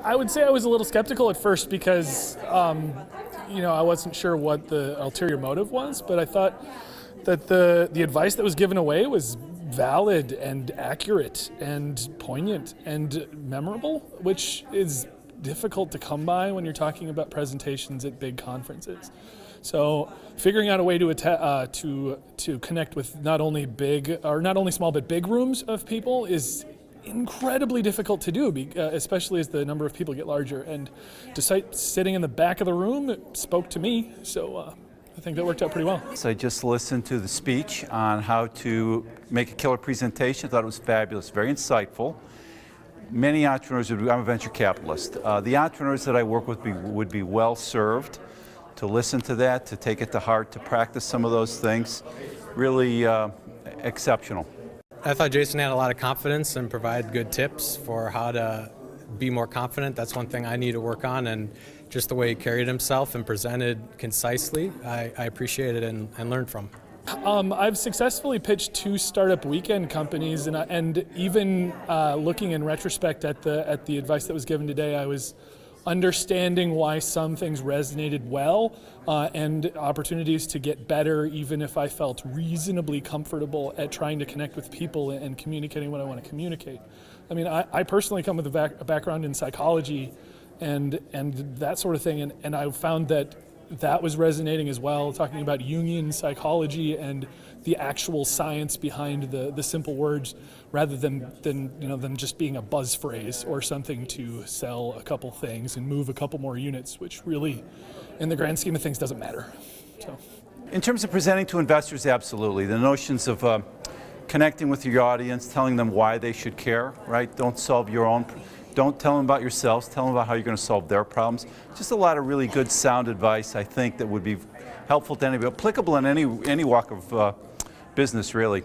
I would say I was a little skeptical at first because, I wasn't sure what the ulterior motive was, but I thought that the advice that was given away was valid and accurate and poignant and memorable, which is difficult to come by when you're talking about presentations at big conferences. So figuring out a way to connect with not only small but big rooms of people is incredibly difficult to do, especially as the number of people get larger. And sitting in the back of the room, it spoke to me. So I think that worked out pretty well. So I just listened to the speech on how to make a killer presentation. I thought it was fabulous, very insightful. Many entrepreneurs I'm a venture capitalist. The entrepreneurs that I work with would be well served to listen to that, to take it to heart, to practice some of those things. Really exceptional. I thought Jason had a lot of confidence and provided good tips for how to be more confident. That's one thing I need to work on, and just the way he carried himself and presented concisely, I appreciated and learned from. I've successfully pitched 2 startup weekend companies, and even looking in retrospect at the advice that was given today, I was understanding why some things resonated well and opportunities to get better, even if I felt reasonably comfortable at trying to connect with people and communicating what I want to communicate. I mean, I personally come with a background in psychology and that sort of thing, and I found that was resonating as well, talking about Jungian psychology and the actual science behind the simple words, rather than them just being a buzz phrase or something to sell a couple things and move a couple more units, which really, in the grand scheme of things, doesn't matter. So, in terms of presenting to investors, absolutely. The notions of connecting with your audience, telling them why they should care, right? Don't tell them about yourselves, tell them about how you're going to solve their problems. Just a lot of really good sound advice, I think, that would be helpful to anybody, applicable in any walk of business, really.